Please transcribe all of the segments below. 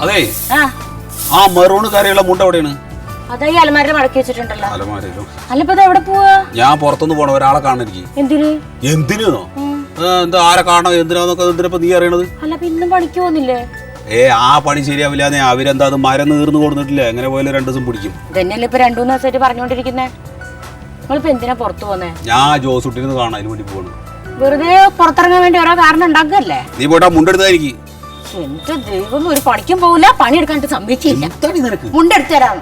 അതെ ആ മെറൂണ് കറിയുള്ള മുണ്ട എവിടെയാണ്? അതായി അലമാര മടക്കി വെച്ചിട്ടുണ്ടല്ലോ. അലമാരയിലോ? അല്ലപ്പോ എവിടെ പോവാ? ഞാൻ പുറത്തുനിന്ന് പോണ ഒരാളെ കാണാൻ എനിക്ക്. എന്തിനു? എന്തിനോ? എന്താ ആരെ കാണാൻ എന്തിനാന്നൊക്കെ എന്തിനാ നീ അറിയണത്? അല്ല ഇന്നും പണിക്ക് പോകുന്നില്ലേ? ആ പണി ശരിയാവില്ല. അവരെന്താ അത് മരം നീർന്നു കൊടുത്തിട്ടില്ല. എങ്ങനെ പോയാലും 2 ദിവസം പിടിക്കും. ഇതന്നെയല്ലേ ഇപ്പൊ 2-3 ദിവസമായിട്ട് പറഞ്ഞോണ്ടിരിക്കുന്നേ. നിങ്ങളിപ്പോ എന്തിനാ പുറത്തു പോന്നേ? ഞാൻ ജോസൂട്ടിന്ന് കാണാൻ അതിന് വേണ്ടി പോകണം. വെറുതെ പുറത്തിറങ്ങാൻ വേണ്ടി ഓരോ കാരണം ഉണ്ടാക്കല്ലേ? നീ പോട്ടാ മുണ്ടെടുത്തായിരിക്കും. എന്റെ ദൈവം, ഒരു പണിക്കും പോകില്ല, പണിയെടുക്കാനായിട്ട് സമ്മതിച്ചില്ല. മുണ്ടെടുത്ത് തരാം.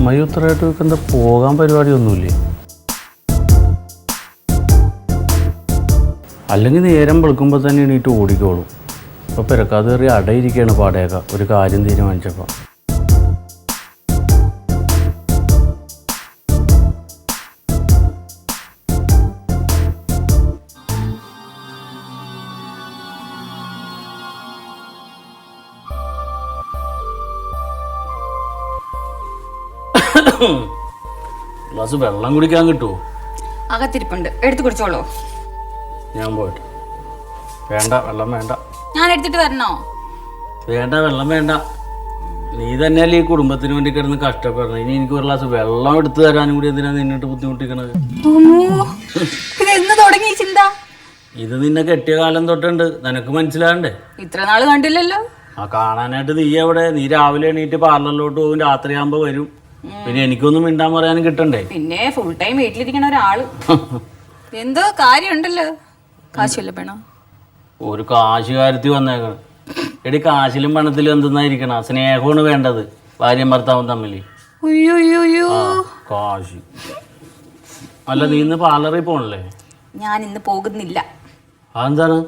മയൂത്രമായിട്ട് എന്താ പോകാൻ പരിപാടിയൊന്നുമില്ലേ? അല്ലെങ്കിൽ നേരം വെളുക്കുമ്പോൾ തന്നെ എണീറ്റ് ഓടിക്കോളും. ഇപ്പോൾ പിറക്കാതെ കയറി അടയിരിക്കുകയാണ് പാടേക്ക ഒരു കാര്യം തീരുമാനിച്ചപ്പോൾ. ഗ്ലാസ് വെള്ളം കുടിക്കാൻ കിട്ടുമോ? അകത്തിരിപ്പുണ്ട്, എടുത്തു കുടിച്ചോളൂ. ഞാൻ പോയിട്ട്. വേണ്ട, വെള്ളം വേണ്ട. ഞാൻ എടുത്തിട്ട് വരണോ? വേണ്ട, വെള്ളം വേണ്ട. നീ തന്നെയല്ലേ ഈ കുടുംബത്തിന് വേണ്ടി കിടന്ന് കഷ്ടപ്പെടണം. ഇനി എനിക്ക് ഒരു ഗ്ലാസ് വെള്ളം എടുത്തു തരാനും കൂടി എന്തിനാ നിന്നിട്ട് ബുദ്ധിമുട്ടിക്കണത്? എന്ന് തുടങ്ങി ചിന്ത? ഇത് നിന്നെ കെട്ടിയ കാലം തൊട്ടുണ്ട്. നിനക്ക് മനസ്സിലാകണ്ടേ? ഇത്ര നാള് കണ്ടില്ലല്ലോ. ആ കാണാനായിട്ട് നീ എവിടെ? നീ രാവിലെ എണീറ്റ് പാർലറിലോട്ട് പോകും, രാത്രിയാകുമ്പോ വരും. പിന്നെ എനിക്കൊന്നും മിണ്ടാൻ പറയാനും കിട്ടണ്ടേ? പിന്നെ ഫുൾ ടൈം വീട്ടിലിരിക്കണ ഒരാള്. എന്തോ കാര്യമുണ്ടല്ലോ. കാശുവല്ല പെണോ? ഒരു കാശുകാരത്തി വന്നേക്കണം. എടി, കാശിലും പണത്തിലും എന്തെന്നായിരിക്കണം? സ്നേഹമാണ് വേണ്ടത് ഭാര്യയും ഭർത്താവും തമ്മിൽ. കാശ് അല്ല. നീ ഇന്ന് പാർലറിൽ പോണല്ലേ? ഞാൻ ഇന്ന് പോകുന്നില്ല. അതെന്താണ്?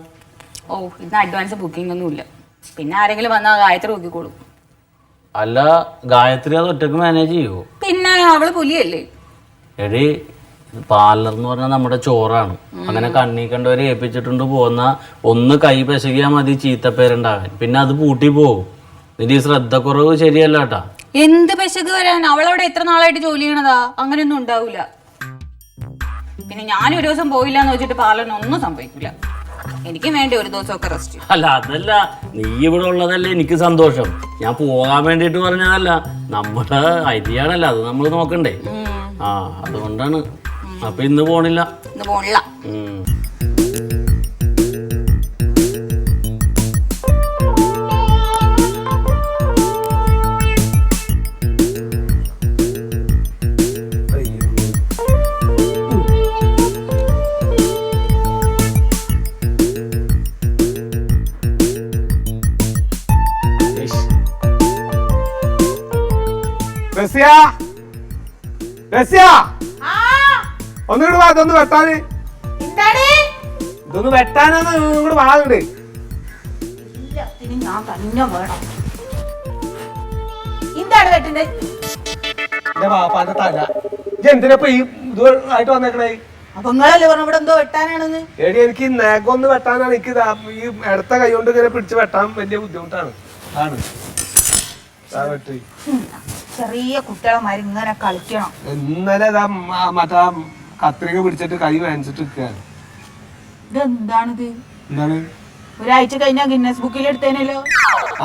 ഇന്ന് അഡ്വാൻസ് ബുക്കിംഗ് ഒന്നുമില്ല. പിന്നെ ആരെങ്കിലും വന്നാൽ ഗായത്രി നോക്കിക്കോളും. അല്ല, ഗായത്രി അത് ഒറ്റക്ക് മാനേജ് ചെയ്യുമോ? പിന്നെ അവള് പുലിയല്ലേ. എടി, പാർലർ എന്ന് പറഞ്ഞാൽ നമ്മുടെ ചോറാണ്. അങ്ങനെ കണ്ണി കണ്ടവരെ ഏൽപ്പിച്ചിട്ടുണ്ട് പോകുന്ന ഒന്ന് കൈ പെശകിയാൽ മതി ചീത്തപ്പേരുണ്ടാകാൻ. പിന്നെ അത് പൂട്ടി പോകും. നിന്റെ ഈ ശ്രദ്ധക്കുറവ് ശരിയല്ല കേട്ടാ. എന്ത് പെശക് വരാൻ? അവളവിടെ എത്ര നാളായിട്ട് ജോലി ചെയ്യണതാ. അങ്ങനെയൊന്നും ഉണ്ടാവില്ല. പിന്നെ ഞാൻ ഒരു ദിവസം പോയില്ല എന്ന് വെച്ചിട്ട് പാർലറിന് ഒന്നും സംഭവിക്കില്ല. എനിക്ക് വേണ്ടി ഒരു ദിവസമൊക്കെ റെസ്റ്റ്. അല്ല, അതല്ല, നീ ഇവിടെ ഉള്ളതല്ലേ എനിക്ക് സന്തോഷം. ഞാൻ പോകാൻ വേണ്ടിട്ട് പറഞ്ഞതല്ല. നമ്മുടെ അരിയാണല്ലോ, അത് നമ്മൾ നോക്കണ്ടേ? അതുകൊണ്ടാണ്. അപ്പൊ ഇന്ന് പോണില്ല. ഇന്ന് പോണില്ല. ഒന്നുകൂടെ വാ, ഇതൊന്ന് വെട്ടാന്. ഇതൊന്ന് വെട്ടാനാന്ന് ഇങ്ങോട്ട് വാങ്ങണ്ട്. ഞാൻ തന്നെ വേണം. എന്താണ് വെട്ടുന്നത്? എന്റെ പാപ്പാന്റെ തല. എന്തിനപ്പൊ ഈ ഇതായിട്ട് വന്നേക്കണേ? അപ്പൊ നിങ്ങളല്ലേ പറഞ്ഞു ഇവിടെ എന്തോ വെട്ടാനാണെന്ന്? എടി, എനിക്ക് നഖമൊന്ന് വെട്ടാനാണ്. എനിക്ക് ഈ ഇടത്ത കൈ കൊണ്ട് ഇങ്ങനെ പിടിച്ച് വെട്ടാൻ വലിയ ബുദ്ധിമുട്ടാണ്. ആണ് ചെറിയ കുട്ടികളെ ഇങ്ങനെ കളിക്കണം. ഇന്നലെ മറ്റാ കത്രിക പിടിച്ചിട്ട് കൈ വേനിച്ചിട്ട് നിൽക്കുകയാണ്. ഇതെന്താണിത്? എന്താണ്? ഒരാഴ്ച കഴിഞ്ഞാ ഗിന്നസ് ബുക്കിൽ എടുത്തേനല്ലോ.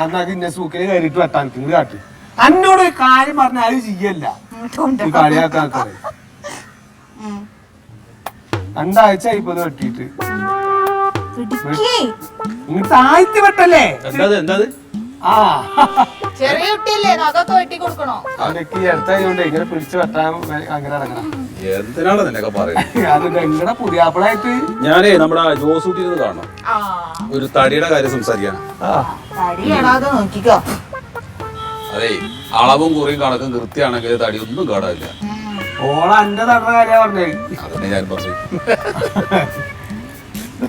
എന്നാ ഗിന്നസ് ബുക്കിൽ കയറിയിട്ട് വെട്ടാൻ ഇങ്ങോട്ട് കാട്ടി. എന്നോട് ഒരു കാര്യം പറഞ്ഞ ആരും ചെയ്യല്ല. കളിയാക്കാറ് 2 ആഴ്ച ഇപ്പൊ വെട്ടിട്ട് ഇങ്ങോട്ട് താഴ്ത്തി വെട്ടല്ലേ? ചെറിയ കുട്ടിയല്ലേ, അതൊക്കെ വെട്ടി കൊടുക്കണോ? അതൊക്കെ ഈ അടുത്തായതുകൊണ്ട് ഇങ്ങനെ പിടിച്ച് വെട്ടാൻ അങ്ങനെ ഇറങ്ങണം. എന്തിനാണ് നിനക്ക് പറയുന്നത്? അത് നിങ്ങളുടെ പുതിയാപ്പിളായിട്ട് ഞാനേ നമ്മുടെ ജോസൂട്ടിന്ന് കാണണം. ഒരു തടിയുടെ കാര്യം സംസാരിക്കാനാ. നോക്കിക്കോ. അതെ, അളവും കുറിയും കണക്കും കൃത്യമാണെങ്കിൽ തടി ഒന്നും കാണാനില്ല. ഓള എന്റെ തടണ കാര്യ പറഞ്ഞേ. അതന്നെ ഞാൻ പറഞ്ഞു.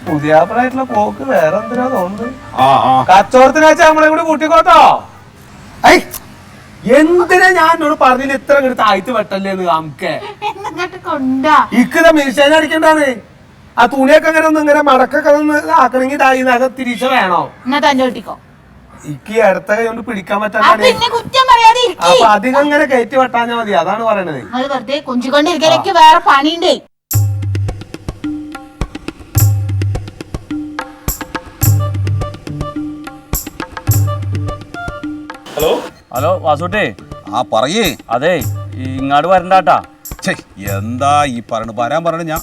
പുതിയാപ്പിളായിട്ടുള്ള പോക്ക് വേറെ എന്തിനാ തോന്നുന്നു. കച്ചവടത്തിനാച്ച നമ്മളെ കൂടി കൂട്ടിക്കോട്ടോ. എന്തിനാ ഞാൻ എന്നോട് പറഞ്ഞില്ല ഇത്ര ഇങ്ങോട്ട് താഴ്ത്തി വെട്ടല്ലേന്ന്? നമുക്ക് ഇക്കത മിഷീൻ അടിക്കണ്ടാണ്. ആ തുണിയൊക്കെ അങ്ങനെ ഒന്ന് ഇങ്ങനെ മടക്കൊക്കെ ഒന്ന് ആക്കണമെങ്കിൽ നഖം തിരിച്ച വേണോ? എന്നാ തന്നെ വെട്ടിക്കോ. എനിക്ക് അടുത്ത കൈ കൊണ്ട് പിടിക്കാൻ ആ, പറ്റാത്ത പിന്നെ കുറ്റം പറയാതെ ഇരിക്ക്. അപ്പൊ അധികം ഇങ്ങനെ കയറ്റി വെട്ടാഞ്ഞാ മതി, അതാണ് പറയണത്. അത് വെറുതെ കൊഞ്ചിക്കൊണ്ടിരിക്കലേക്ക് വേറെ പണിയുണ്ടേ. ഹലോ വാസുട്ടേ. ആ പറയേ. അതെ ഇങ്ങാട് വരണ്ടാട്ടാ. ഛേ, എന്താ ഈ വരാൻ പറഞ്ഞ ഞാൻ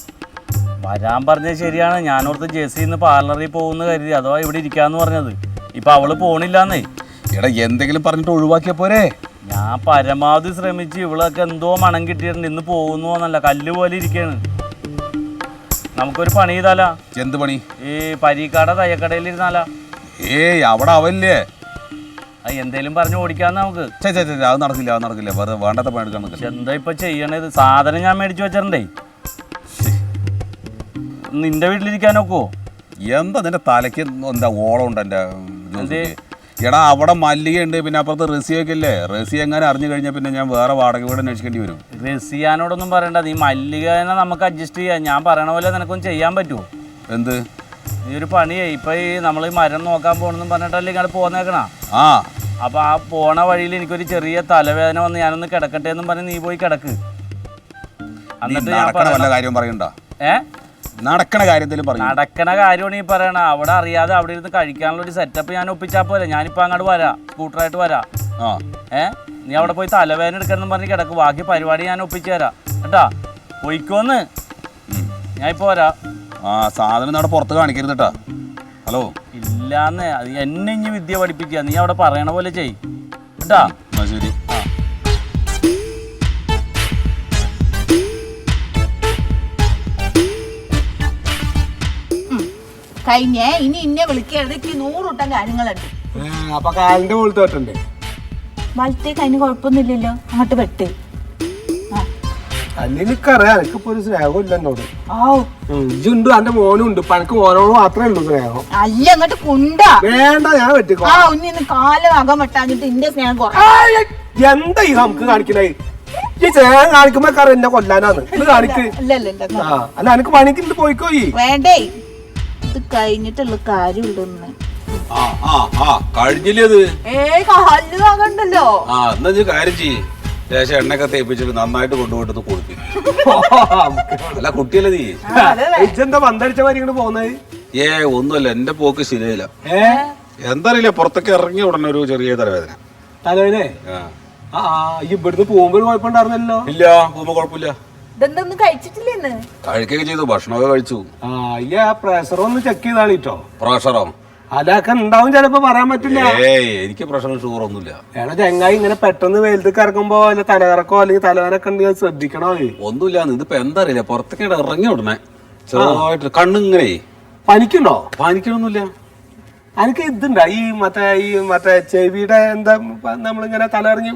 വരാൻ പറഞ്ഞത് ശരിയാണ്. ഞാനോർത്ത് ജെസ്സിന്ന് പാർലറിൽ പോകുന്ന കരുതി, അഥവാ ഇവിടെ ഇരിക്കാന്ന് പറഞ്ഞത്. ഇപ്പൊ അവള് പോണില്ലാന്നേ. എടാ എന്തെങ്കിലും പറഞ്ഞിട്ട് ഒഴിവാക്കിയ പോരെ. ഞാൻ പരമാവധി ശ്രമിച്ച് ഇവളൊക്കെ എന്തോ മണം കിട്ടിയിട്ടുണ്ട്. ഇന്ന് പോകുന്നോന്നല്ല, കല്ല് പോലെ ഇരിക്കാണ്. നമുക്കൊരു പണി ചെയ്താലാ? എന്ത് പണി? ഈ പരീക്കാട തയ്യക്കടയിൽ ഇരുന്നാലാ? ഏയ് അവിടെ അവല്ലേ. എന്തേലും പറഞ്ഞു ഓടിക്കാന്ന് നമുക്ക്. ചേ ചേ ചേ, അത് നടക്കില്ല, അത് നടക്കില്ല. വെറുതെ വേണ്ടാത്ത പണി എടുക്കാൻ നിൽക്കില്ല. എന്താ ഇപ്പൊ ചെയ്യണത്? സാധനം ഞാൻ മേടിച്ചു വെച്ചിട്ടുണ്ടേ. നിന്റെ വീട്ടിലിരിക്കാനൊക്കോ? എന്താ നിന്റെ തലയ്ക്ക് എന്താ ഓളം ഉണ്ട് എൻ്റെ ജോസിക്ക്? എടാ അവിടെ മല്ലിക ഉണ്ട്, പിന്നെ അപ്പുറത്ത് റസിയൊക്കെ ഇല്ലേ. റസി എങ്ങനെ അറിഞ്ഞു കഴിഞ്ഞാൽ പിന്നെ ഞാൻ വേറെ വാടക വീട് അന്വേഷിക്കേണ്ടി വരും. റസിയാനോടൊന്നും പറയണ്ട. നീ മല്ലികനെ നമുക്ക് അഡ്ജസ്റ്റ് ചെയ്യാം. ഞാൻ പറയണ പോലെ നിനക്കൊന്നും ചെയ്യാൻ പറ്റുമോ? എന്ത്? നീ ഒരു പണിയേ, ഇപ്പൊ ഈ നമ്മൾ ഈ മരം നോക്കാൻ പോകണമെന്നും പറഞ്ഞിട്ടല്ലേ ഇങ്ങോട്ട് പോന്നേക്കണ. ആ അപ്പൊ ആ പോണ വഴിയിൽ എനിക്കൊരു ചെറിയ തലവേദന വന്ന് ഞാനൊന്ന് കിടക്കട്ടെ എന്നും പറഞ്ഞ് നീ പോയി കിടക്ക്. എന്നിട്ട് ഞാൻ വല്ല കാര്യം പറയണ്ട. നടക്കണ കാര്യം പറയും. നടക്കണ കാര്യമാണ് ഈ പറയണ. അവിടെ അറിയാതെ അവിടെ ഇരുന്ന് കഴിക്കാനുള്ള ഒരു സെറ്റപ്പ് ഞാൻ ഒപ്പിച്ചാ പോലെ. ഞാനിപ്പോ അങ്ങോട്ട് വരാം, സ്കൂട്ടറായിട്ട് വരാം. നീ അവിടെ പോയി തലവേദന എടുക്കണം പറഞ്ഞ് കിടക്ക്. ബാക്കി പരിപാടി ഞാൻ ഒപ്പിച്ചു തരാം കേട്ടാ. പോയിക്കോന്ന്. ഞാൻ ഇപ്പൊ വരാം. ആ സാധനം അവിടെ പുറത്ത് കാണിക്കരുത് കേട്ടാ. ഹലോ ഇല്ലാന്ന്. അത് എന്നെ ഇനി വിദ്യ പഠിപ്പിക്കുക. നീ അവിടെ പറയണ പോലെ ചെയ് കേട്ടാ. ശരി. കഴിഞ്ഞേ ഇനി ഇന്നെ വിളിക്കരുത്. 100 കൂട്ടം കാര്യങ്ങളുണ്ട്. അപ്പൊ കാലിന്റെ മുകളിൽ തോട്ടുണ്ട്. വലത്തേക്ക് അതിന് കുഴപ്പമൊന്നുമില്ലല്ലോ. അങ്ങോട്ട് വെട്ട്. എനിക്കറിയാം, എനിക്കിപ്പോ ഒരു സ്നേഹമില്ല എന്നോട്. ഇജുണ്ട്, എന്റെ മോനും ഉണ്ട്. ഇപ്പൊ എനിക്ക് മോനോട് മാത്രമേ ഉള്ളൂ സ്നേഹം. അല്ല അങ്ങോട്ട് കുണ്ടാ വേണ്ട, ഞാൻ വെട്ടിക്കോ. ഉന്നിന്ന് കാല് അകം വെട്ടാഞ്ഞിട്ട് ഇന്റെ സ്നേഹം എന്താ ഈ നമുക്ക് കാണിക്കണേ? ഈ സ്നേഹം കാണിക്കുമ്പോ കറി എന്നെ കൊല്ലാനാണ് ഇത് കാണിക്ക്. അല്ല എനിക്ക് പണിക്ക് പോയിക്കോ. വേണ്ടേ, ഇത് കഴിഞ്ഞിട്ടുള്ള കാര്യമുണ്ടെന്ന്. കഴിഞ്ഞില്ലേ അത്? കല്ല് ആകണ്ടല്ലോ. എന്നാ കാര്യം ചെയ്യ്. ലേശം എണ്ണയൊക്കെ തേപ്പിച്ചിട്ട് നന്നായിട്ട് കൊണ്ടുപോയിട്ട് കൊടുക്കും. അല്ല കുട്ടിയല്ലേ നീ? ഇജെന്താ പന്തടിച്ച മാതിരി ഇങ്ങോട്ട് പോകുന്നത്? ഒന്നുമല്ല, എന്റെ പോക്ക് ശരിയായില്ല. എന്താ അറിയില്ല, പുറത്തൊക്കെ ഇറങ്ങിയ ഉടനെ ഒരു ചെറിയ തലവേദന. തലവേദന? ഇവിടുന്ന് പോകുമ്പോൾ കുഴപ്പമുണ്ടായിരുന്നല്ലോ. ഇല്ല, പോകുമ്പോ കുഴപ്പമില്ല. ഇതെന്തൊന്നും കഴിച്ചിട്ടില്ലെന്ന്? കഴിക്കുകയൊക്കെ ചെയ്തു, ഭക്ഷണമൊക്കെ കഴിച്ചു. പ്രഷർ ഒന്ന് ചെക്ക് ചെയ്താണ് കേട്ടോ. പ്രഷറോ? അതൊക്കെ ഉണ്ടാവും, ചിലപ്പോ പറയാൻ പറ്റില്ല. എനിക്ക് പ്രഷറും ഷുഗർ ഒന്നുമില്ല. ഏടാ ചെങ്ങായി, ഇങ്ങനെ പെട്ടെന്ന് വെയിലത്തേക്ക് ഇറങ്ങുമ്പോ അല്ല തലകറക്കോ അല്ലെങ്കിൽ തലവേനൊക്കെ ഉണ്ടെങ്കിൽ ശ്രദ്ധിക്കണോ. ഒന്നുമില്ല, ഇതിപ്പോ എന്താ അറിയില്ല, പുറത്തൊക്കെ ഇറങ്ങി ഉടനെ ചെറുതായിട്ട് കണ്ണിങ്ങനെ. പനിക്കുണ്ടോ? പനിക്കണൊന്നുമില്ല. എനിക്ക് ഇതുണ്ടാ ഈ മറ്റേ ചെവിയുടെ എന്താ നമ്മളിങ്ങനെ തലറിഞ്ഞ്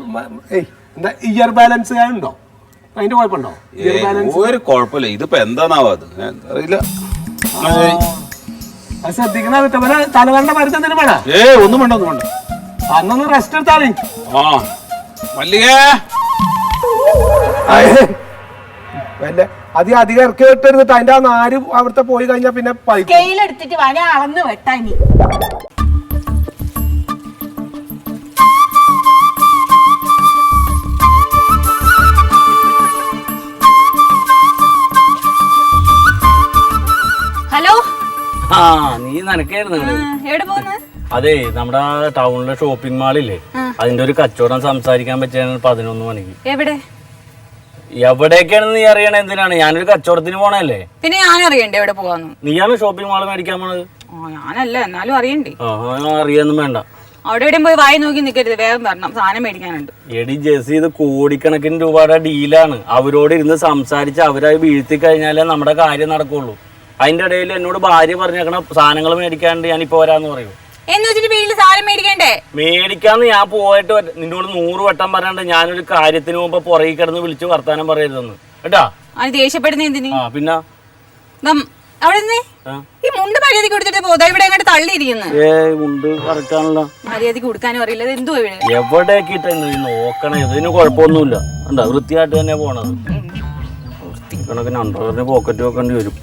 എന്താ ഇയർ ബാലൻസ് ഉണ്ടോ? അതിന്റെ കുഴപ്പമുണ്ടോ? ഇയർ ബാലൻസ് ഒരു കുഴപ്പമില്ല. ഇതിപ്പോ എന്താണാവാ, അത് അറിയില്ല. അത് ശ്രദ്ധിക്കണ തലവേണ്ട മരുന്ന് എന്തിനും വേണം? ഒന്നും വേണ്ട, ഒന്നും വേണ്ട. അന്നൊന്ന് റെസ്റ്റ് എടുത്താളി. അധികം ഇറക്കി വിട്ടെടുത്തിട്ട് അതിന്റെ ആ നാര് അവിടുത്തെ പോയി കഴിഞ്ഞാ പിന്നെ കയ്യിലെടുത്തിട്ട് വന അളന്ന് വെട്ടാനി. ഹലോ. നീ നനക്കായിരുന്നു. എവിടെ പോകുന്നു? അതെ, നമ്മുടെ ടൗണിലെ ഷോപ്പിംഗ് മാളില്ലേ, അതിന്റെ ഒരു കച്ചവടം സംസാരിക്കാൻ പറ്റിയാണ് 11 മണിക്ക്. എവിടെ? എവിടേക്കാണെന്ന് നീ അറിയണ എന്തിനാണ്? ഞാനൊരു കച്ചവടത്തിന് പോണല്ലേ. പിന്നെ ഞാൻ അറിയണ്ടേ എവിടെ പോവാന്ന്? നീയാണ് ഷോപ്പിംഗ് മാള് മേടിക്കാൻ പോണത്. ഞാനല്ല, എന്നാലും അറിയണ്ടേ. അറിയൊന്നും വേണ്ട. അവിടെ എവിടെയും പോയി വായി നോക്കി നിൽക്കരുത്, വേഗം വരണം, സാധനം മേടിക്കാനുണ്ട്. എടി ജെസ്സി, ഇത് കോടിക്കണക്കിന് രൂപയുടെ ഡീലാണ്. അവരോട് ഇരുന്ന് സംസാരിച്ച് അവരായി വീഴ്ത്തി കഴിഞ്ഞാലേ നമ്മുടെ കാര്യം നടക്കുള്ളൂ. അതിന്റെ ഇടയിൽ എന്നോട് ഭാര്യ പറഞ്ഞേക്കണ സാധനങ്ങൾ മേടിക്കാണ്ട് ഞാനിപ്പോ വരാന്ന് പറയൂ. എന്ന് വെച്ചിട്ട് വീട്ടിൽ സാധനം മേടിക്കണ്ടേ? മേടിക്കാന്ന് ഞാൻ പോയിട്ട് നിന്നോട് 100 വട്ടം പറയാണ്ട് ഞാനൊരു കാര്യത്തിന് മുമ്പ് പുറകെ കിടന്ന് വിളിച്ച് വർത്താനം പറയരുതെന്ന് കേട്ടാ. അത് ദേഷ്യപ്പെടുന്ന എന്തിന്? പിന്നെ അവിടെ ഈ മുണ്ട് മര്യാദക്ക് കൊടുത്തിട്ട് പോതാ, ഇവിടെ അങ്ങോട്ട് തള്ളിയിരിക്കുന്നു. മുണ്ട് കറക്കാണല്ലോ. മര്യാദക്ക് കൊടുക്കാനും അറിയില്ല. ഇത് എന്തോ ഇവിടെ എവിടേക്ക് നോക്കണേ? ഇതിന് കുഴപ്പമൊന്നുമില്ല. എന്താ വൃത്തിയായിട്ട് തന്നെ പോണത്. കണക്കിന് അണ്ടറിന് പോക്കറ്റ് വെക്കേണ്ടി വരും.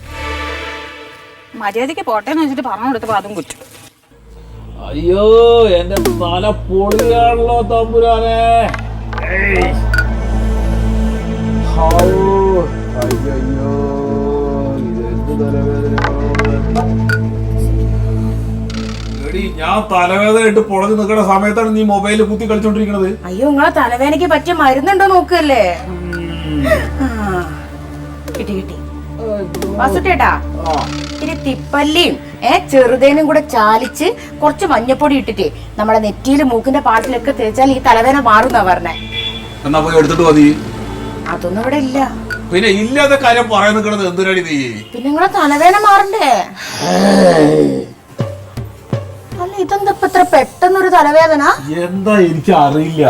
മര്യാദക്ക് പോട്ടെന്ന് വെച്ചിട്ട് പറഞ്ഞു കൊടുത്തപ്പോ അതും കുറ്റം. അയ്യോ എന്റെ തല പൊളിയാണല്ലോ തമ്പുരാനെ. അയ്യോ ഇതെന്ത് തലവേദന. എടി ഞാൻ തലവേദന ഇട്ട് പൊളഞ്ഞു നിൽക്കുന്ന സമയത്താണ് നീ മൊബൈലിൽ കുത്തി കളിച്ചോണ്ടിരിക്കണത്. അയ്യോ നിങ്ങളെ തലവേദനയ്ക്ക് പറ്റിയ മരുന്നുണ്ടോ നോക്കല്ലേ. കിട്ടി കിട്ടി വാസുട്ടേട്ടാ. ഇത്തിരി തിപ്പല്ലിയും ചെറുതേനും കൂടെ ചാലിച്ച് കുറച്ച് മഞ്ഞപ്പൊടി ഇട്ടിട്ട് നമ്മുടെ നെറ്റിയില് മൂക്കിന്റെ പാട്ടിലൊക്കെ തേച്ചാൽ ഈ തലവേദന മാറുന്നാ പറഞ്ഞേ. എന്നാ പോയി എടുത്തിട്ട് മതി. അതൊന്നും ഇവിടെ ഇല്ല. പിന്നെ ഇല്ലാത്ത കാര്യം പറയാൻ നിൽക്കണത് എന്തിനാടി നീ? പിന്നെ നിങ്ങളെ തലവേദന മാറണ്ടേ? അല്ല ഇതെന്താ ഇത്ര പെട്ടെന്നൊരു തലവേദന? എന്താ എനിക്ക് അറിയില്ല.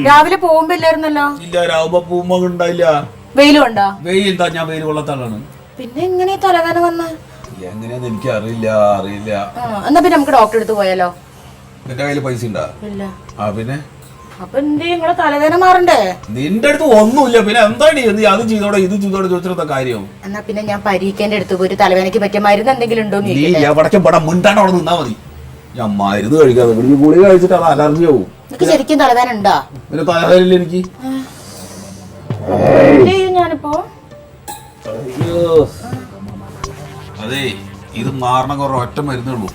രാവിലെ പോകുമ്പോ ഇല്ലായിരുന്നല്ലോ. ഇല്ല രാവുമ്പോ പൂമ്പ ഉണ്ടായില്ല. വെയിലും ഉണ്ടോ? വെയിൽ എന്താ ഞാൻ വെയിൽ കൊള്ളത്താളാണ്. പിന്നെ എങ്ങനെ തലവേദന വന്ന്? എങ്ങനെയാന്ന് എനിക്ക് അറിയില്ല. എന്നാ പിന്നെ നമുക്ക് ഡോക്ടറെ അടുത്ത് പോയാലോ? നിന്റെ കയ്യില് പൈസ ഉണ്ടാ? ഇല്ല. ആ പിന്നെ അപ്പൊ എന്ത് നിങ്ങളെ തലവേദന മാറണ്ടേ? നിന്റെ അടുത്ത് ഒന്നുമില്ല. പിന്നെ എന്താണ് നീ അത് ചെയ്തോടെ ഇത് ചെയ്തോടെ ചോദിച്ചിരുന്ന കാര്യം? എന്നാ പിന്നെ ഞാൻ പരീക്കേന്റെ അടുത്ത് പോയി തലവേദനയ്ക്ക് പറ്റിയ മരുന്ന് എന്തെങ്കിലും ഉണ്ടോ? നീ എവിടേക്കും പടം മുണ്ടാണ്ട് അവിടെ നിന്നാ മതി. ഞാൻ മരുന്ന് കഴിക്കാതെ ഗുളിക കഴിച്ചിട്ട് അത് അലർജി ആവും. നിനക്ക് ശരിക്കും തലവേദന ഉണ്ടാ? പിന്നെ തലവേദന എനിക്ക്. ഞാനിപ്പോ അതെ ഇത് മാറണ കുറെ ഒറ്റ മരുന്നുള്ളൂ.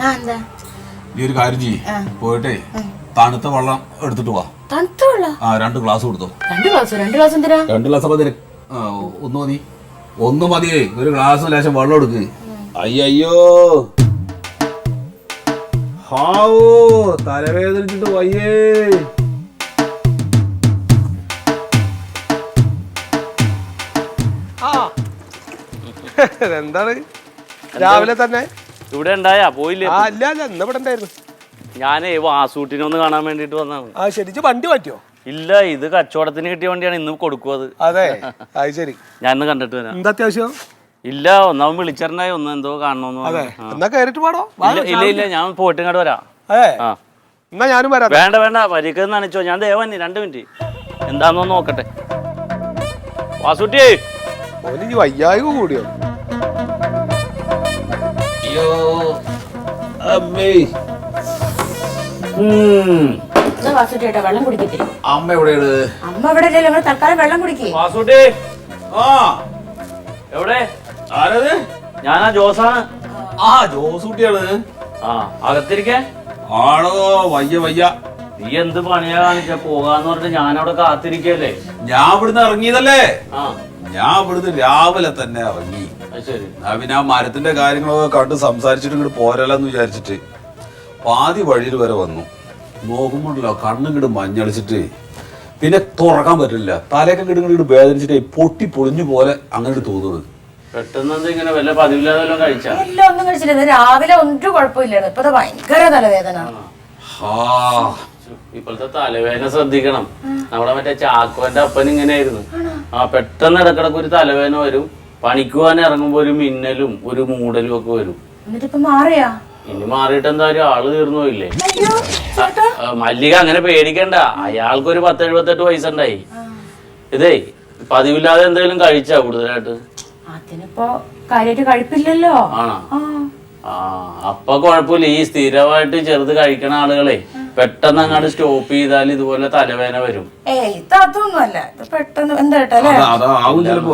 നീ ഒരു കാര്യം ചെയ്യ്, പോയിട്ടേ തണുത്ത വെള്ളം എടുത്തിട്ട് വാ. തണുത്ത വെള്ളം? ആ 2 ഗ്ലാസ് കൊടുത്തോ. 2 ഗ്ലാസ് എന്തിനാ? 2 ഗ്ലാസ് ഒന്ന് മതിയേ. ഒരു ഗ്ലാസ് ലേശം വെള്ളം എടുക്ക്. അയ്യോ ഹാവോ തലവേദനിച്ചിട്ട് വയ്യേ. എന്താണ് രാവിലെ തന്നെ ഇവിടെ ഉണ്ടായാ പോയില്ലേ? ഇല്ല ഇന്ന് ഇവിടെ ഉണ്ടായിരുന്നു. ഞാനേ വാസൂട്ടിനെ ഒന്ന് കാണാൻ വേണ്ടിട്ട് വന്നാണ്. ആ ശരിച്ച് വണ്ടി മാറ്റിയോ? ഇല്ല ഇത് കച്ചവടത്തിന് കിട്ടിയ വണ്ടിയാണ്. ഇന്ന് കൊടുക്കും അത്. അതെ അത് ശരി. ഞാൻ ഇന്ന് കണ്ടിട്ട് വരാം. എന്താ അത്യാവശ്യം? ഇല്ല ഒന്നാമൻ വിളിച്ചിട്ടുണ്ടായി. ഒന്ന് എന്തോ കാണണമെന്ന്. എന്നാ കയറിട്ട് പാടോ? ഇല്ല ഞാൻ പോയിട്ട് ഇങ്ങോട്ട് വരാം. എന്നാ ഞാനും വരാം. വേണ്ട പരിക്ക് നനച്ചോ. ഞാൻ ദേവന്നി 2 മിനിറ്റ് എന്താന്നോ നോക്കട്ടെ. വാസൂട്ടിയേ വയ്യായ കൂടിയോ? അയ്യോ അമ്മേ. വാസുട്ടേട്ടാ വെള്ളം കുടിക്കത്തില്ല. അമ്മ എവിടെയാണ്? അമ്മ ഇവിടെ ഇല്ലല്ലോ. നിങ്ങൾ തൽക്കാലം വെള്ളം കുടിക്കേ. വാസൂട്ടി ആ എവിടെ? ആരത്? ഞാനാ ജോസാണ്. ആ ജോസൂട്ടിയാണ്. ആ അകത്തിരിക്കേ. ആണോ? വയ്യ. നീ എന്ത് പണിയാ കാണിച്ച? പോകാന്ന് പറഞ്ഞിട്ട് ഞാനവിടെ കാത്തിരിക്കല്ലേ. ഞാൻ ഇവിടുന്ന് ഇറങ്ങിയതല്ലേ. ആ ഞാൻ ഇവിടുന്ന് രാവിലെ തന്നെ ഇറങ്ങി. ശരി. പിന്നെ ആ മരത്തിന്റെ കാര്യങ്ങളൊക്കെ കണ്ട് സംസാരിച്ചിട്ട് ഇങ്ങോട്ട് പോരല്ലെന്ന് വിചാരിച്ചിട്ട് പാതി വഴിയിൽ വരെ വന്നു. നോക്കുമ്പോഴല്ലോ കണ്ണിങ്ങോട്ട് മഞ്ഞളിച്ചിട്ട് പിന്നെ തുറക്കാൻ പറ്റില്ല. തലയൊക്കെ ഇങ്ങോട്ട് വേദനിച്ചിട്ട് പൊട്ടി പൊളിഞ്ഞു പോലെ അങ്ങനെ തോന്നുന്നത്. പെട്ടെന്ന് ഇങ്ങനെ വല്ല പതിവില്ലാതെ കഴിച്ചാ? എല്ലാം ഒന്നും കഴിച്ചില്ല. രാവിലെ ഒരു കുഴപ്പമില്ലായിരുന്നു. ഇപ്പൊ ഭയങ്കര തലവേദന. ഇപ്പോഴത്തെ തലവേദന ശ്രദ്ധിക്കണം. നമ്മുടെ മറ്റേ ചാക്കോന്റെ അപ്പൻ ഇങ്ങനെയായിരുന്നു. ആ പെട്ടെന്ന് ഇടക്കിടക്ക് ഒരു തലവേദന വരും. പണിക്ക് പോകാൻ ഇറങ്ങുമ്പോ ഒരു മിന്നലും ഒരു മൂടലും ഒക്കെ വരും. എന്നിട്ടിപ്പൊ മാറിയാ? ഇനി മാറിയിട്ട് എന്തായാലും ആള് തീർന്നു പോയില്ലേ? മല്ലിക അങ്ങനെ പേടിക്കണ്ട. അയാൾക്കൊരു 10-78 വയസ്സുണ്ടായി. ഇതേ പതിവില്ലാതെ എന്തെങ്കിലും കഴിച്ചാ കൂടുതലായിട്ട്? അതിനിപ്പോ കാര്യമായിട്ട് കഴിപ്പില്ലല്ലോ. ആണോ? ആ അപ്പൊ കുഴപ്പമില്ല. ഈ സ്ഥിരമായിട്ട് ചെറുത് കഴിക്കണ ആളുകളെ പെട്ടെന്ന് അങ്ങോട്ട് സ്റ്റോപ്പ് ചെയ്താൽ ഇതുപോലെ തലവേദന വരും. ഇതൊന്നുമല്ല. ഇത് പെട്ടെന്ന് എന്തായിട്ടല്ലേ?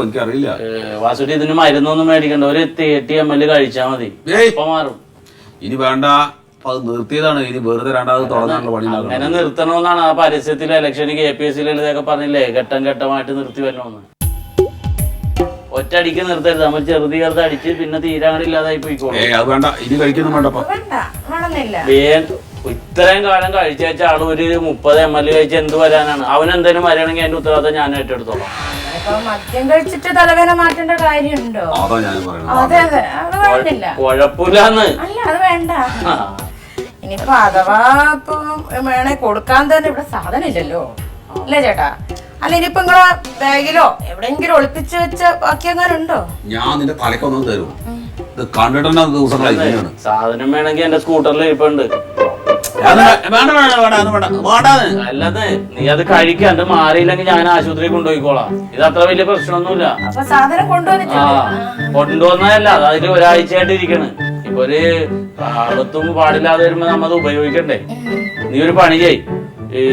എനിക്കറിയില്ല. വാസുട്ടി ഇതിന് മരുന്നൊന്നും മേടിക്കണ്ട. ഒരു 30 ml കഴിച്ചാ മതി. ഇപ്പൊ മാറും. ഇനി വേണ്ട. അത് നിർത്തിയതാണ്. ഇനി വെറുതെ രണ്ടാമത് തുടങ്ങാനുള്ള പണി. അങ്ങനെ നിർത്തണമെന്നാണ് ആ പരസ്യത്തിലെ ഇലക്ഷന് KPSC ഇതൊക്കെ പറഞ്ഞില്ലേ, ഘട്ടമായിട്ട് നിർത്തി വരണമെന്ന്. ഒറ്റയടിക്ക് നിർത്തരുത്. നമ്മൾ ചെറുത് അടിച്ച് പിന്നെ തീരാങ്ങളില്ലാതായി പോയിക്കോളും. അത് വേണ്ട. ഇനി കഴിക്കുന്നു വേണ്ടപ്പോ. ഇത്രയും കാലം കഴിച്ച ആള് ഒരു 30 ml കഴിച്ച് എന്ത് വരാനാണ്? അവനെന്തേലും വരികയാണെങ്കിൽ അതിന്റെ ഉത്തരവാദിത്തം ഞാൻ ഏറ്റെടുത്തോളാം. മദ്യം കഴിച്ചിട്ട് തലവേദന മാറ്റേണ്ട കാര്യമുണ്ടോ? അതെ അത് വേണ്ടില്ല. കുഴപ്പമില്ലാന്ന്. അല്ല അത് വേണ്ട. ഇനിയിപ്പോ അഥവാ ഇപ്പൊ വേണേ കൊടുക്കാൻ തന്നെ ഇവിടെ സാധനം ഇല്ലല്ലോ അല്ലേ ചേട്ടാ? അല്ല ഇനിയിപ്പോ നിങ്ങളെ ബാഗിലോ എവിടെയെങ്കിലും ഒളിപ്പിച്ച് വെച്ച ബാക്കി എങ്ങാനുണ്ടോ? ഞാൻ നിന്റെ തലക്കൊന്നും തരും. ഇത് കണ്ടിട്ട് ദിവസങ്ങളായി. സാധനം വേണമെങ്കിൽ എന്റെ സ്കൂട്ടറിൽ ഇരിപ്പുണ്ട്. അല്ലാതെ നീ അത് കഴിക്കാണ്ട് മാറിയില്ലെങ്കിൽ ഞാൻ ആശുപത്രിയിൽ കൊണ്ടുപോയിക്കോളാം. ഇത് അത്ര വലിയ പ്രശ്നമൊന്നുമില്ല. കൊണ്ടുവന്നല്ല അതിൽ ഒരാഴ്ചയായിട്ട് ഇരിക്കണ്. ഇപ്പൊ ഒരു കാലത്തും പാടില്ലാതെ വരുമ്പോ നമ്മത് ഉപയോഗിക്കണ്ടേ? നീ ഒരു പണി ചെയ്,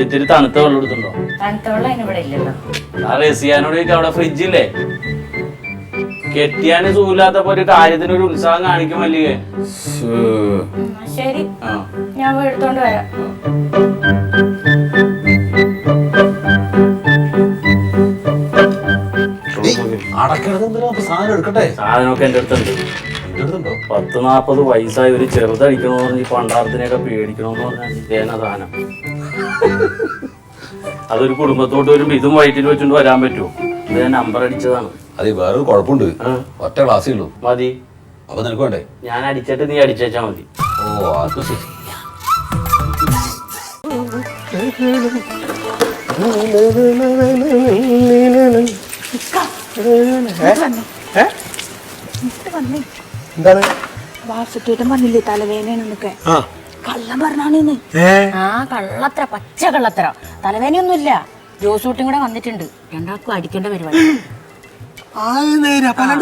ഇത്തിരി തണുത്ത വെള്ളം എടുത്തുണ്ടോ? തണുത്ത വെള്ളം ഇവിടെ ഇല്ലല്ലോ. ആ റസിയാനോട് ചോദിക്കാം, അവിടെ ഫ്രിഡ്ജില്ലേ? കെട്ടിയാന് സൂലാത്തപ്പോ ഒരു കാര്യത്തിന് ഒരു ഉത്സാഹം കാണിക്കും മല്ലികേ. ശരി, ഞാൻ പോയി എടുത്തോണ്ട് വരാം. സാധനം എടുക്കട്ടെ. സാധനമൊക്കെ എന്റെ അടുത്തുണ്ട്. 10-40 വയസ്സായി ഒരു ചെറുതടിക്കണമെന്ന് പറഞ്ഞ് ഈ പണ്ടാരത്തിനെയൊക്കെ പേടിക്കണമെന്ന് പറഞ്ഞാൽ ഇതേന സാധനം. അതൊരു കുടുംബത്തോട്ട് വരുമ്പോ ഇതും വയറ്റിൽ വെച്ചോണ്ട് വരാൻ പറ്റുമോ? ഇത് ഞാൻ നമ്പർ അടിച്ചതാണ്. അത് വേറൊരു കുഴപ്പമുണ്ട്, ഒറ്റ ക്ലാസ്സേ ഉള്ളൂ. മതി. അപ്പൊ നിനക്ക് വേണ്ടേ? ഞാൻ അടിച്ചിട്ട് നീ അടിച്ചാ മതി. ഓ അത് ശരി. എന്താണ് വാസുട്ടേട്ടൻ പറഞ്ഞില്ലേ തലവേദനയൊക്കെ? കള്ളം പറഞ്ഞാണെന്ന്. ആ കള്ളത്ര, പച്ച കള്ളത്ര. തലവേനയൊന്നുമില്ല. ജോസൂട്ടും കൂടെ വന്നിട്ടുണ്ട്. രണ്ടാൾക്കും അടിക്കേണ്ട പരിപാടി.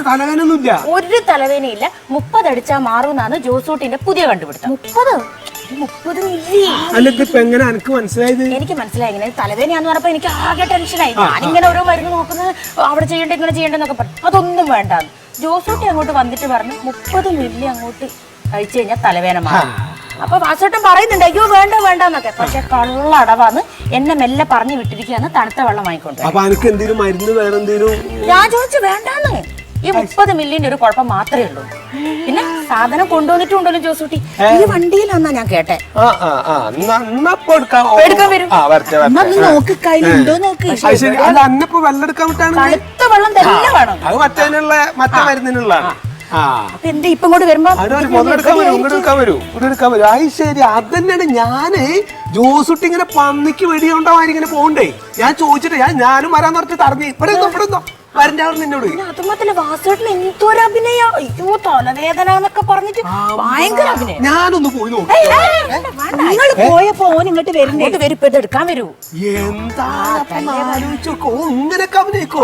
തലവേനൊന്നുമില്ല. ഒരു തലവേനയില്ല. 30 അടിച്ചാ മാറുന്നാണ് ജോസൂട്ടിന്റെ പുതിയ കണ്ടുപിടുത്തം. 30 മില്ലി. അല്ല ഇതിപ്പോ എങ്ങനെ എനിക്ക് മനസ്സിലായത്? എനിക്ക് മനസ്സിലായി. ഇങ്ങനെ തലവേനയാന്ന് പറഞ്ഞപ്പോ എനിക്ക് ആകെ ടെൻഷനായി. ഞാനിങ്ങനെ ഓരോ മരുന്ന് നോക്കുന്നത്, അവിടെ ചെയ്യണ്ട ഇങ്ങനെ ചെയ്യണ്ടെന്നൊക്കെ പറഞ്ഞു. അതൊന്നും വേണ്ടാന്ന് ജോസൂട്ടി അങ്ങോട്ട് വന്നിട്ട് പറഞ്ഞു 30 മില്ലി അങ്ങോട്ട് കഴിച്ചു കഴിഞ്ഞാൽ തലവേന മാറും. അപ്പൊ വാസോട്ടൻ പറയുന്നുണ്ട് അയ്യോ വേണ്ട വേണ്ടെന്നൊക്കെ. പക്ഷെ കള്ളടവാന്ന് എന്നെ മെല്ലെ പറഞ്ഞു വിട്ടിരിക്കുകയാണ് തണുത്ത വെള്ളം വാങ്ങിക്കൊണ്ട്. അപ്പൊ എനിക്ക് എന്തെങ്കിലും മരുന്ന് വേറെ എന്തെങ്കിലും? ഞാൻ ചോദിച്ചു വേണ്ടാന്ന്. ഈ 30 മില്ലിന്റെ ഒരു കുഴപ്പം മാത്രമേ ഉള്ളൂ. പിന്നെ സാധനം കൊണ്ടുവന്നിട്ടുണ്ടല്ലോ ജോസൂട്ടി. ഈ വണ്ടിയിലാന്നാ ഞാൻ കേട്ടെ. എടുക്കാൻ വരും. നോക്ക് കയ്യിലുണ്ടോ നോക്ക്. അന്നപ്പോ വെള്ളം എടുക്കാൻ വിട്ടാണ്. തണുത്ത വെള്ളം തന്നെ വേണം. അത് മറ്റേ മരുന്നിനുള്ളതാണ്. അപ്പൊ എന്താ ഇപ്പം കൂടെ വരുമ്പോ എടുക്കാൻ വരൂ. അത് ശരി, അത് തന്നെയാണ് ഞാന് ജോസുട്ടി ഇങ്ങനെ പന്നിക്ക് വെടിയുണ്ടാവാൻ ഇങ്ങനെ പോകണ്ടേ. ഞാൻ ചോദിച്ചിട്ട് ഞാനും വരാന്ന് പറഞ്ഞിട്ട് തറഞ്ഞു ഇവിടെ വരണ്ട നിന്നോട്. അതുമാത്രല്ല വാസോട്ടിന് എന്തോരം അഭിനയ. അയ്യോ തലവേദന എന്നൊക്കെ പറഞ്ഞിട്ട് ഭയങ്കര അഭിനയം. ഞാനൊന്ന് പോയി നോക്കി. നിങ്ങൾ പോയപ്പോ ഓൻ ഇങ്ങോട്ട് വരുന്നോട്ട് വരും. ഇപ്പൊ ഇത് എടുക്കാൻ വരൂ. എന്താ ആലോചിച്ചോക്കോ, ഇങ്ങനെയൊക്കെ അഭിനയിക്കോ?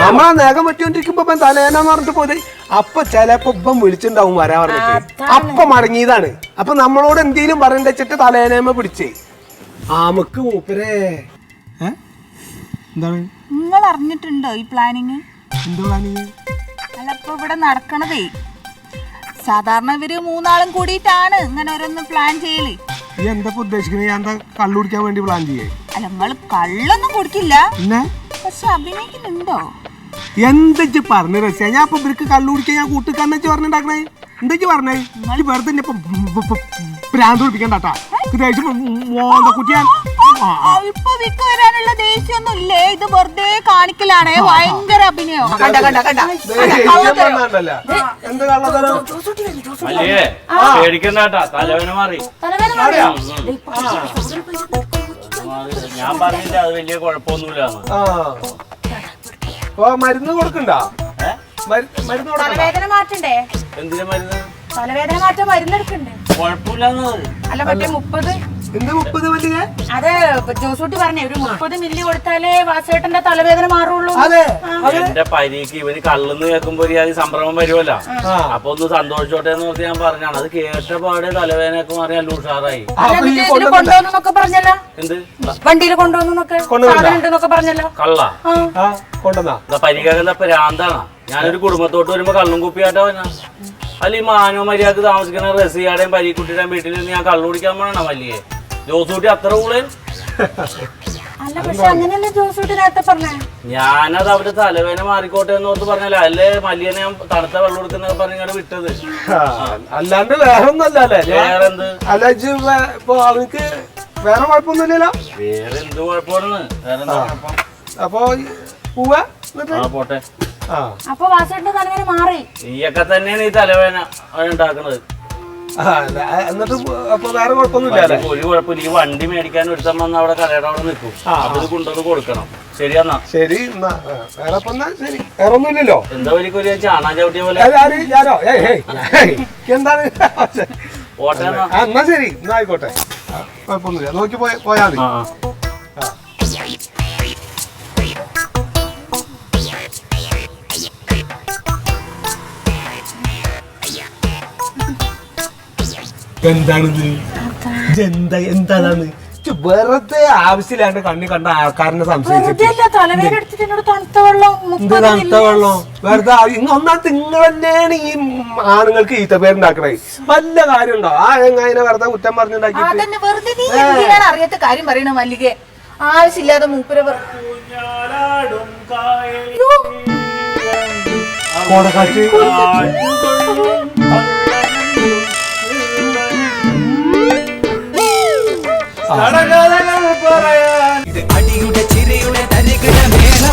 നമ്മളാ നേകം പറ്റിക്കൊണ്ടിരിക്കുമ്പോ തലേനാന്ന് പറഞ്ഞിട്ട് പോലെ അപ്പൊ ചിലപ്പോ ഇപ്പം വിളിച്ചിണ്ടാവും വരാ പറഞ്ഞിട്ട്. അപ്പൊ മടങ്ങിയതാണ്. അപ്പൊ നമ്മളോട് എന്തേലും പറയണ്ട വെച്ചിട്ട് തലേനേമ പിടിച്ചേ. ആമക്ക് മൂപ്പരേ എന്താണ് നിങ്ങൾ അറിഞ്ഞിട്ടുണ്ടോ ഈ പ്ലാനിങ്? എന്ത് പ്ലാനിങ്? അല്ല ഇപ്പൊ ഇവിടെ നടക്കണതേ സാധാരണ ഇവര് 3 ആളും കൂടിയിട്ടാണ് ഇങ്ങനെ ഓരോന്ന് പ്ലാൻ ചെയ്യല്. ഈ എന്താ ഉദ്ദേശിക്കുന്നത്? ഞാൻ എന്താ കള്ളു കുടിക്കാൻ വേണ്ടി പ്ലാൻ ചെയ്യേ? അല്ല നിങ്ങൾ കള്ളൊന്നും കുടിക്കില്ല, പിന്നെ പക്ഷെ അഭിനയിക്കുന്നുണ്ടോ? എന്താ പറഞ്ഞു രസിയ? ഞാൻ ഇപ്പൊ ഇവർക്ക് കള്ളു കുടിക്കാൻ ഞാൻ കൂട്ടിക്കാന്ന് വെച്ച് പറഞ്ഞിട്ടുണ്ടാക്കണേ. എന്താ പറഞ്ഞേ? നിങ്ങൾ വെറുതെ പ്രാന്ത് കുടിപ്പിക്കണ്ടാ. കുട്ടിയാൻ ഇപ്പൊ വിക്ക് വരാനുള്ള ദേഷ്യൊന്നും ഇല്ലേ? ഇത് വെറുതെ കാണിക്കലാണേ. ഭയങ്കര അഭിനയോ. എന്ത് കള്ളതരം? മല്ലികേ പേടിക്കണ്ടാട്ടാ, തലവേന മാറി. ഞാൻ പറഞ്ഞില്ല അത് വലിയ കുഴപ്പമൊന്നുമില്ലാന്ന്. മരുന്ന് കൊടുക്കണ്ട? മരുന്ന് തലവേദന മാറ്റണ്ടേ? എന്തിനാ മരുന്ന്? തലവേദന മാറ്റാൻ മരുന്നെടുക്കണ്ടേ? കുഴപ്പമില്ലാന്ന്. അല്ല മറ്റേ 30 30 വലിയ അത് ജോസൂട്ടി പറഞ്ഞേ ഒരു 30 മില്ലി കൊടുത്താലേ വാസേട്ടന്റെ തലവേദന മാറുള്ളൂ. എന്റെ പനിക്ക് ഇവന് കള്ളെന്ന് കേൾക്കുമ്പോ ഒരു സംഭ്രമം വരുമല്ലോ. അപ്പൊ ഒന്ന് സന്തോഷിച്ചോട്ടെ എന്ന് പറഞ്ഞ് ഞാൻ പറഞ്ഞാണ്. അത് കേട്ട പാടെ തലവേദനയൊക്കെ മാറി നല്ല ഉഷാറായി. കൊണ്ടുവന്നൊക്കെ പറഞ്ഞല്ലോ. എന്ത് വണ്ടിയിൽ കൊണ്ടുവന്നൊക്കെ ഉണ്ടെന്നൊക്കെ പറഞ്ഞല്ലോ. കള്ള കൊണ്ടുവന്നാ പരിക്കേക്കുന്ന പ്രാന്താണ്. ഞാനൊരു കുടുംബത്തോട്ട് വരുമ്പോ കള്ളും കുപ്പിയായിട്ടാ വന്നാ. അല്ല ഈ മാനോ മര്യാദക്ക് താമസിക്കുന്ന റസിയാടെയും പരീക്കുട്ടിയുടെയും വീട്ടിൽ ഞാൻ കള്ളു കുടിക്കാൻ പോണ മല്ലിയെ. ജോസൂട്ടി അത്ര കൂളൻ. അല്ല പക്ഷെ അങ്ങനെയല്ലേ ജോസൂട്ടി നേരത്തെ പറഞ്ഞേ. ഞാനത് അവര് തലവേന മാറിക്കോട്ടെ എന്നോർത്ത് പറഞ്ഞല്ലേ. അല്ലേ മല്ലിയെ ഞാൻ തണുത്ത വെള്ളം കൊടുക്കുന്നൊക്കെ പറഞ്ഞാണ് വിട്ടത്. അല്ലാണ്ട് വേറെ ഒന്നല്ലേ? വേറെന്ത്? അല്ല ഇപ്പൊ അവർക്ക് വേറെ കുഴപ്പമൊന്നുമില്ലല്ലോ? വേറെ എന്ത് കുഴപ്പമാണ്? വേറെന്താ കുഴപ്പം? അപ്പൊ പോവാ പോട്ടെ. അപ്പൊ വാസേട്ടന്റെ തലവേദന മാറി. നീയൊക്കെ തന്നെയാണ് ഈ തലവേദന ഉണ്ടാക്കുന്നത്. എന്നിട്ട് അപ്പൊ വേറെ കുഴപ്പമൊന്നുമില്ല? ഒരു കുഴപ്പമില്ല. ഈ വണ്ടി മേടിക്കാൻ ഒരുത്തം വന്ന് അവിടെ കടയുടെ അവിടെ നിൽക്കും. അപ്പൊ ഇത് കൊണ്ടുവന്ന് കൊടുക്കണം. ശരിയെന്നാ? ശരി വേറെ ശരി. വേറെ ഒന്നുമില്ലല്ലോ? എന്താ ഒരു ചാണാൻ ചവിട്ടിയ പോലെ എന്താണ്? പോട്ടെ എന്നാ ശരി, എന്നാ ആയിക്കോട്ടെ. കുഴപ്പമൊന്നുമില്ല. നോക്കി പോയാ മതി. എന്താണിത്? എന്താണ് വെറുതെ ആവശ്യമില്ലാണ്ട് കണ്ണി കണ്ട ആൾക്കാരനെ സംശയിച്ചിട്ട് തലവേദന എടുത്തിട്ട് എന്നോട് തണുത്ത വെള്ളം എന്ത് തണുത്ത വെള്ളം വെറുതെ ഒന്നാമത്തെ നിങ്ങൾ തന്നെയാണ് ഈ ആണുങ്ങൾക്ക് ഈത്തപ്പേരുണ്ടാക്കണേ. വല്ല കാര്യമുണ്ടോ ആ എങ്ങനെ വെറുതെ കുറ്റം പറഞ്ഞുണ്ടാക്കി അതന്നെ വെറുതെ നീ എന്തിനാണ് അറിയാത്ത കാര്യം പറയണ മല്ലികെ? ആവശ്യമില്ലാതെ മൂപ്പര കോടക്കാറ്റ് അടിയുടെ ചിരിയുടെ തരികിട മേള